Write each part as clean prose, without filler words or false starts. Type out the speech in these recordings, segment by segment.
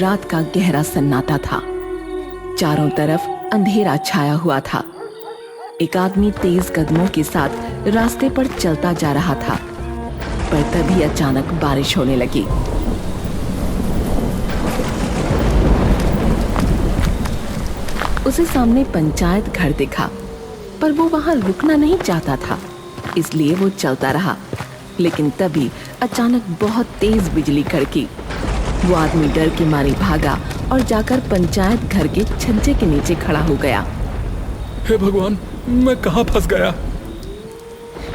रात का गहरा सन्नाटा था। चारों तरफ अंधेरा छाया हुआ था। एक आदमी तेज कदमों के साथ रास्ते पर चलता जा रहा था, पर तभी अचानक बारिश होने लगी। उसे सामने पंचायत घर दिखा, पर वो वहां रुकना नहीं चाहता था, इसलिए वो चलता रहा। लेकिन तभी अचानक बहुत तेज बिजली कड़की। वो आदमी डर के मारे भागा और जाकर पंचायत घर के छज्जे के नीचे खड़ा हो गया। हे भगवान, मैं कहाँ फंस गया?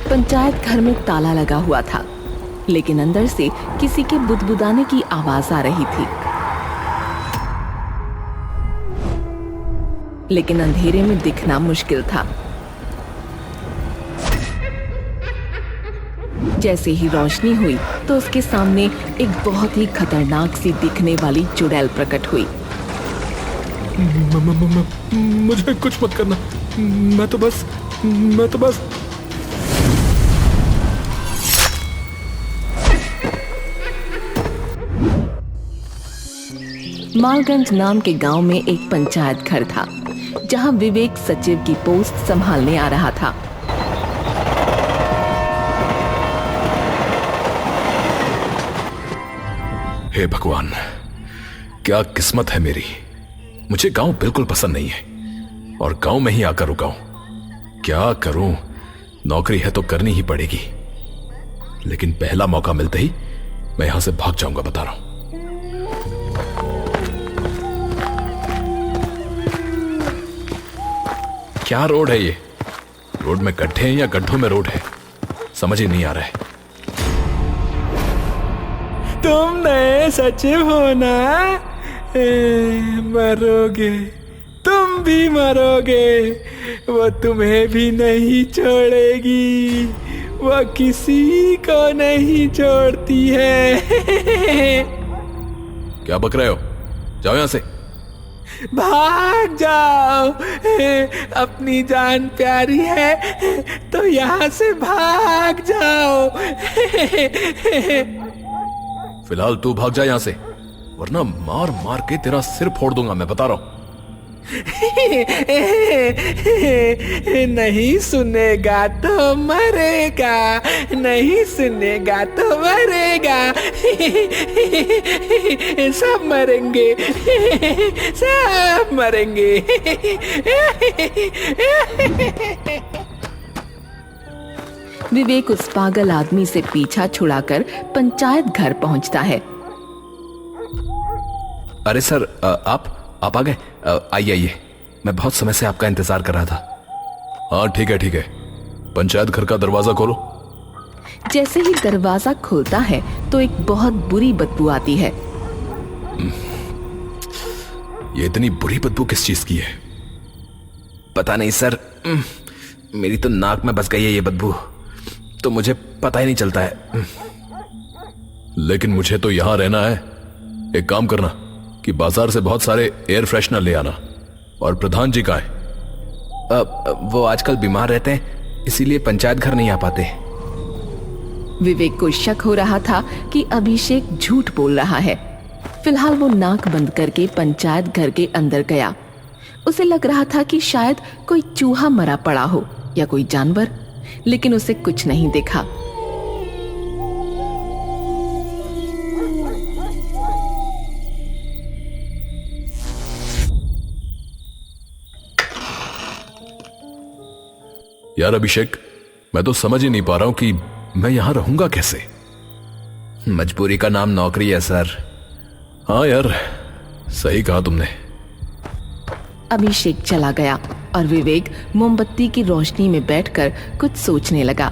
पंचायत घर में ताला लगा हुआ था, लेकिन अंदर से किसी के बुदबुदाने की आवाज आ रही थी। लेकिन अंधेरे में दिखना मुश्किल था। जैसे ही रोशनी हुई तो उसके सामने एक बहुत ही खतरनाक सी दिखने वाली चुड़ैल प्रकट हुई। मुझे कुछ मत करना, मैं तो बस मालगंज नाम के गांव में एक पंचायत घर था, जहां विवेक सचिव की पोस्ट संभालने आ रहा था। हे भगवान, क्या किस्मत है मेरी। मुझे गांव बिल्कुल पसंद नहीं है और गांव में ही आकर रुका हूं। क्या करूं? नौकरी है तो करनी ही पड़ेगी, लेकिन पहला मौका मिलते ही मैं यहां से भाग जाऊंगा, बता रहा हूं। क्या रोड है ये? रोड में गड्ढे हैं या गड्ढों में रोड है, समझ ही नहीं आ रहा है। तुम नए सचिव हो ना? मरोगे, तुम भी मरोगे। वो तुम्हें भी नहीं छोड़ेगी, वो किसी को नहीं छोड़ती है। क्या बक रहे हो? जाओ यहां से। भाग जाओ, अपनी जान प्यारी है तो यहाँ से भाग जाओ। फिलहाल तू भाग जा यहां से, वरना मार मार के तेरा सिर फोड़ दूंगा, मैं बता रहा हूं। नहीं सुनेगा तो मरेगा, नहीं सुनेगा तो मरेगा। सब मरेंगे, सब मरेंगे। विवेक उस पागल आदमी से पीछा छुड़ाकर पंचायत घर पहुंचता है। अरे सर, आप आ गए? आइए आइए, मैं बहुत समय से आपका इंतजार कर रहा था। हाँ ठीक है, पंचायत घर का दरवाजा खोलो। जैसे ही दरवाजा खुलता है तो एक बहुत बुरी बदबू आती है। ये इतनी बुरी बदबू किस चीज की है? पता नहीं सर, मेरी तो नाक में बस गई है ये बदबू, तो मुझे पता ही नहीं चलता है। लेकिन मुझे तो यहां रहना है। एक काम करना कि बाजार से बहुत सारे एयर फ्रेशनर ले आना। और प्रधान जी कहाँ है? वो आजकल बीमार रहते हैं, इसीलिए पंचायत घर नहीं आ पाते। विवेक को शक हो रहा था कि अभिषेक झूठ बोल रहा है। फिलहाल वो नाक बंद करके पंचायत घर के अंदर गया। उसे लग रहा था कि शायद कोई चूहा मरा पड़ा हो या कोई जानवर, लेकिन उसे कुछ नहीं दिखा। यार अभिषेक, मैं तो समझ ही नहीं पा रहा हूं कि मैं यहां रहूंगा कैसे। मजबूरी का नाम नौकरी है सर। हाँ यार, सही कहा तुमने। अभिषेक चला गया और विवेक मोमबत्ती की रोशनी में बैठकर कुछ सोचने लगा।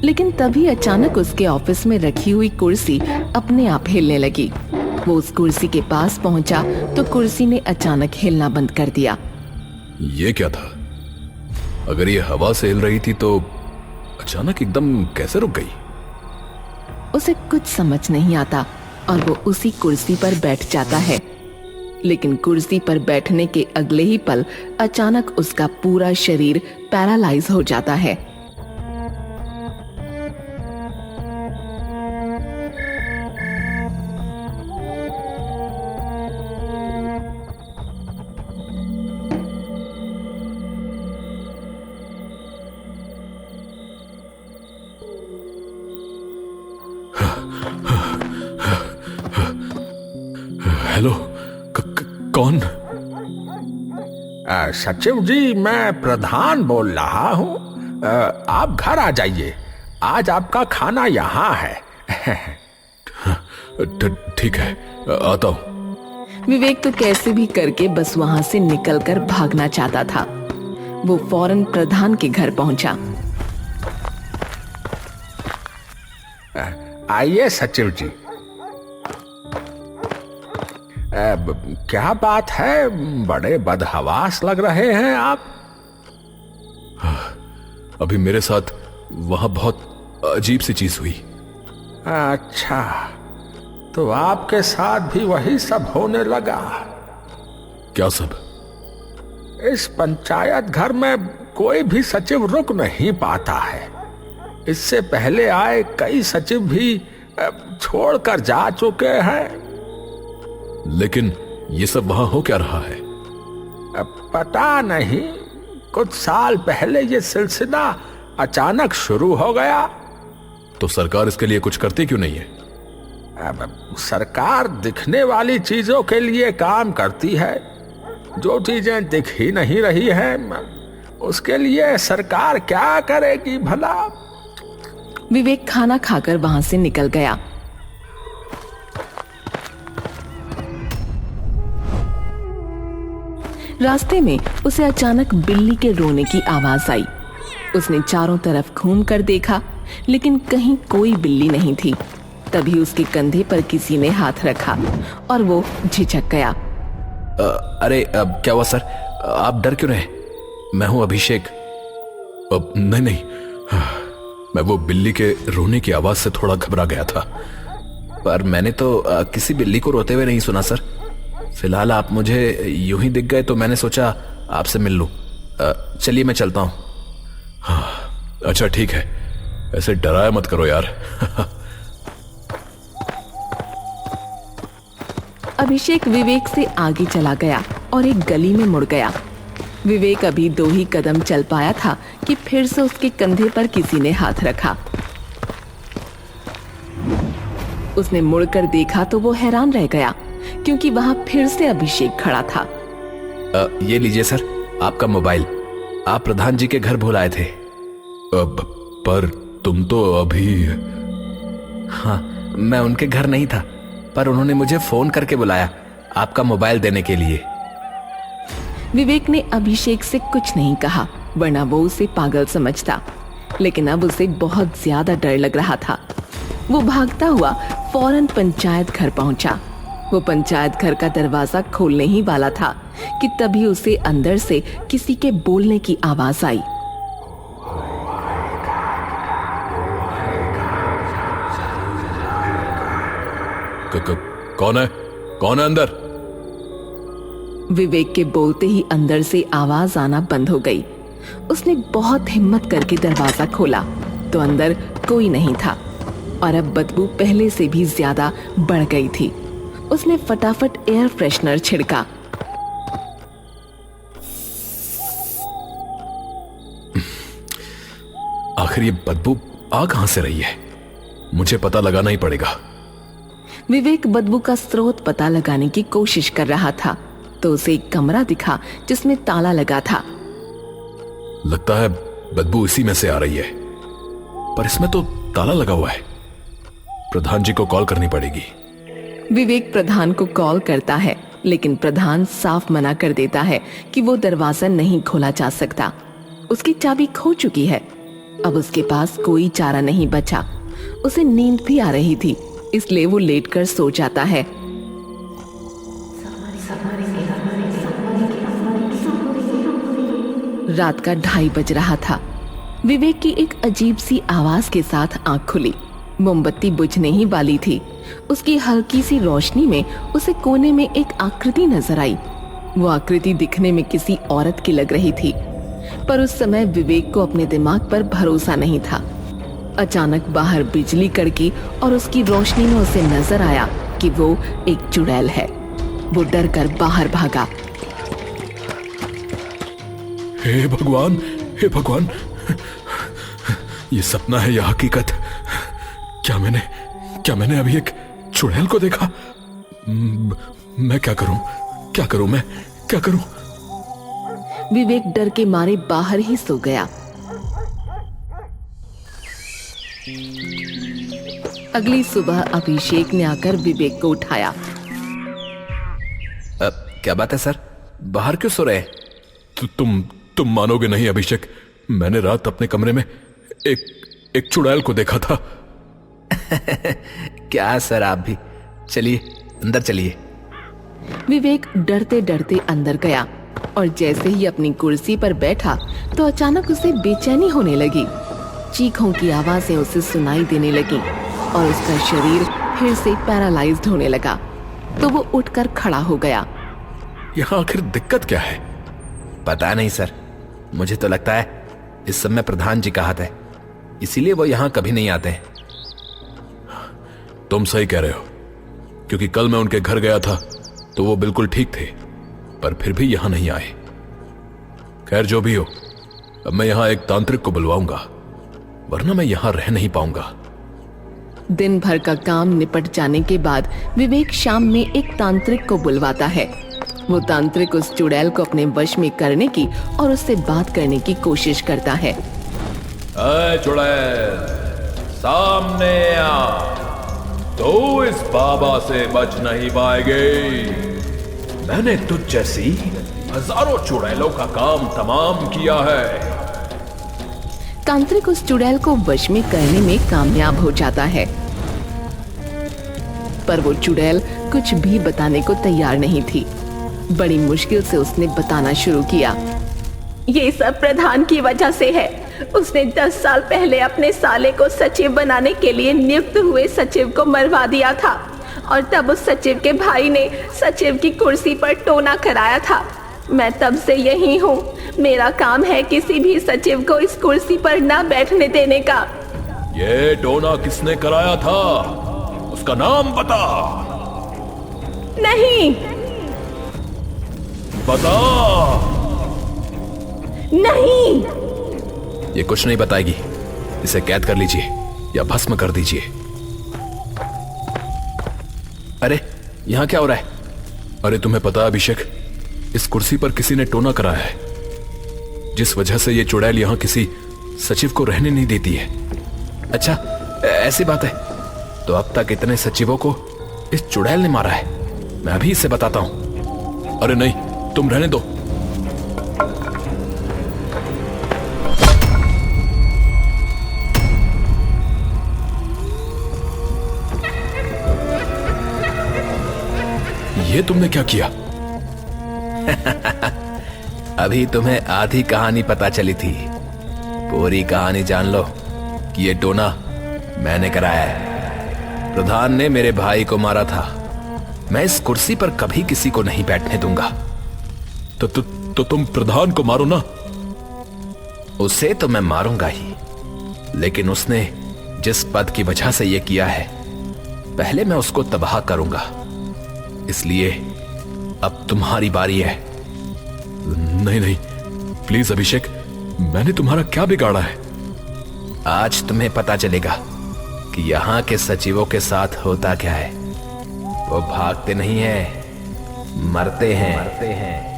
लेकिन तभी अचानक उसके ऑफिस में रखी हुई कुर्सी अपने आप हिलने लगी। वो उस कुर्सी के पास पहुंचा तो कुर्सी ने अचानक हिलना बंद कर दिया। ये क्या था? अगर ये हवा से हिल रही थी तो अचानक एकदम कैसे रुक गई? उसे कुछ समझ नहीं आता और वो उसी कुर्सी पर बैठ जाता है। लेकिन कुर्सी पर बैठने के अगले ही पल अचानक उसका पूरा शरीर पैरालाइज हो जाता है। हेलो, कौन? सचिव जी, मैं प्रधान बोल रहा हूँ। आप घर आ जाइए, आज आपका खाना यहाँ है। ठीक है, आता हूँ। विवेक तो कैसे भी करके बस वहां से निकलकर भागना चाहता था। वो फौरन प्रधान के घर पहुंचा। आइए सचिव जी। क्या बात है, बड़े बदहवास लग रहे हैं आप। अभी मेरे साथ वहां बहुत अजीब सी चीज हुई। अच्छा, तो आपके साथ भी वही सब होने लगा? क्या सब? इस पंचायत घर में कोई भी सचिव रुक नहीं पाता है। इससे पहले आए कई सचिव भी छोड़कर जा चुके हैं। लेकिन ये सब वहां हो क्या रहा है? पता नहीं, कुछ साल पहले ये सिलसिला अचानक शुरू हो गया। तो सरकार इसके लिए कुछ करती क्यों नहीं है? सरकार दिखने वाली चीजों के लिए काम करती है। जो चीजें दिख ही नहीं रही हैं, उसके लिए सरकार क्या करेगी भला? विवेक खाना खाकर वहां से निकल गया। रास्ते में उसे अचानक बिल्ली के रोने की आवाज आई। उसने चारों तरफ घूम कर देखा, लेकिन कहीं कोई बिल्ली नहीं थी। तभी उसके कंधे पर किसी ने हाथ रखा और वो झिझक गया। अरे क्या हुआ सर? आप डर क्यों रहे? मैं हूं अभिषेक। नहीं, मैं वो बिल्ली के रोने की आवाज से थोड़ा घबरा गया था। पर मैंने तो किसी बिल्ली को रोते हुए नहीं सुना सर। फिलहाल आप मुझे यूं ही दिख गए तो मैंने सोचा आपसे मिल लूं। चलिए मैं चलता हूं। हाँ, अच्छा ठीक है, ऐसे डराया मत करो यार। अभिषेक विवेक से आगे चला गया और एक गली में मुड़ गया। विवेक अभी 2 ही कदम चल पाया था कि फिर से उसके कंधे पर किसी ने हाथ रखा। उसने मुड़कर देखा तो वो हैरान रह गया, क्योंकि वहां फिर से अभिषेक खड़ा था। ये लीजिए सर, आपका मोबाइल। आप प्रधान जी के घर भूल आए थे। पर तुम तो अभी... हाँ, मैं उनके घर नहीं था, पर उन्होंने मुझे फोन करके बुलाया आपका मोबाइल देने के लिए। विवेक ने अभिषेक से कुछ नहीं कहा, वरना वो उसे पागल समझता। लेकिन अब उसे बहुत ज्यादा डर लग रहा था। वो भागता हुआ फौरन पंचायत घर पहुंचा। वो पंचायत घर का दरवाजा खोलने ही वाला था कि तभी उसे अंदर से किसी के बोलने की आवाज आई। कौन है? कौन है अंदर? विवेक के बोलते ही अंदर से आवाज आना बंद हो गई। उसने बहुत हिम्मत करके दरवाजा खोला तो अंदर कोई नहीं था और अब बदबू पहले से भी ज्यादा बढ़ गई थी। उसने फटाफट एयर फ्रेशनर छिड़का। आखिर ये बदबू आ कहां से रही है? मुझे पता लगाना ही पड़ेगा। विवेक बदबू का स्रोत पता लगाने की कोशिश कर रहा था तो उसे एक कमरा दिखा जिसमें ताला लगा था। लगता है बदबू इसी में से आ रही है, पर इसमें तो ताला लगा हुआ है। प्रधान जी को कॉल करनी पड़ेगी। विवेक प्रधान को कॉल करता है, लेकिन प्रधान साफ मना कर देता है कि वो दरवाजा नहीं खोला जा सकता। उसकी चाबी खो चुकी है। अब उसके पास कोई चारा नहीं बचा। उसे नींद भी आ रही थी, इसलिए वो लेटकर सो जाता है। रात का 2:30 बज रहा था। विवेक की एक अजीब सी आवाज के साथ आंख खुली। मोमबत्ती बुझने ही वाली थी। उसकी हल्की सी रोशनी में उसे कोने में एक आकृति नजर आई। वो आकृति दिखने में किसी औरत की लग रही थी, पर उस समय विवेक को अपने दिमाग पर भरोसा नहीं था। अचानक बाहर बिजली कड़की और उसकी रोशनी में उसे नजर आया कि वो एक चुड़ैल है। वो डर कर बाहर भागा। हे भगवान, हे भगवान, ये सपना है या हकीकत? क्या मैंने अभी एक चुड़ैल को देखा? मैं क्या करूं? क्या करूं? मैं क्या करूं? विवेक डर के मारे बाहर ही सो गया। अगली सुबह अभिषेक ने आकर विवेक को उठाया। क्या बात है सर, बाहर क्यों सो रहे हैं? तुम मानोगे नहीं अभिषेक, मैंने रात अपने कमरे में एक चुड़ैल को देखा था। क्या सर आप भी, चलिए अंदर चलिए। विवेक डरते डरते अंदर गया और जैसे ही अपनी कुर्सी पर बैठा तो अचानक उसे बेचैनी होने लगी। चीखों की आवाजें उसे सुनाई देने लगी और उसका शरीर फिर से पैरालाइज्ड होने लगा। तो वो उठकर खड़ा हो गया। यहाँ आखिर दिक्कत क्या है? पता नहीं सर, मुझे तो लगता है इस सब में प्रधान जी का हाथ है, इसीलिए वो यहाँ कभी नहीं आते हैं। तुम सही कह रहे हो, क्योंकि कल मैं उनके घर गया था तो वो बिल्कुल ठीक थे, पर फिर भी यहां नहीं आए। खैर जो भी हो, अब मैं यहां एक तांत्रिक को बुलवाऊंगा, वरना मैं यहां रह नहीं पाऊंगा। दिन भर का काम निपट जाने के बाद विवेक शाम में एक तांत्रिक को बुलवाता है। वो तांत्रिक उस चुड़ैल को अपने वश में करने की और उससे बात करने की कोशिश करता है। ऐ चुड़ैल, सामने आ, तो इस बाबा से बच नहीं पाएगी। मैंने तुझ जैसी हजारों चुड़ैलों का काम तमाम किया है। तांत्रिक उस चुड़ैल को वश में करने में कामयाब हो जाता है, पर वो चुड़ैल कुछ भी बताने को तैयार नहीं थी। बड़ी मुश्किल से उसने बताना शुरू किया। ये सब प्रधान की वजह से है। उसने 10 साल पहले अपने साले को सचिव बनाने के लिए नियुक्त हुए सचिव को मरवा दिया था और तब उस सचिव के भाई ने सचिव की कुर्सी पर टोना कराया था। मैं तब से यही हूँ। मेरा काम है किसी भी सचिव को इस कुर्सी पर ना बैठने देने का। ये टोना किसने कराया था? उसका नाम बता। नहीं। बता। नहीं। ये कुछ नहीं बताएगी। इसे कैद कर लीजिए या भस्म कर दीजिए। अरे यहां क्या हो रहा है? अरे तुम्हें पता है अभिषेक, इस कुर्सी पर किसी ने टोना कराया है, जिस वजह से ये चुड़ैल यहां किसी सचिव को रहने नहीं देती है। अच्छा, ऐसी बात है? तो अब तक इतने सचिवों को इस चुड़ैल ने मारा है। मैं अभी इसे बताता हूं। अरे नहीं, तुम रहने दो। ये तुमने क्या किया? अभी तुम्हें आधी कहानी पता चली थी, पूरी कहानी जान लो कि ये टोना मैंने कराया है। प्रधान ने मेरे भाई को मारा था। मैं इस कुर्सी पर कभी किसी को नहीं बैठने दूंगा। तो तुम प्रधान को मारो ना। उसे तो मैं मारूंगा ही, लेकिन उसने जिस पद की वजह से यह किया है, पहले मैं उसको तबाह करूंगा। इसलिए अब तुम्हारी बारी है। नहीं नहीं, प्लीज अभिषेक, मैंने तुम्हारा क्या बिगाड़ा है? आज तुम्हें पता चलेगा कि यहां के सचिवों के साथ होता क्या है। वो भागते नहीं हैं, मरते हैं।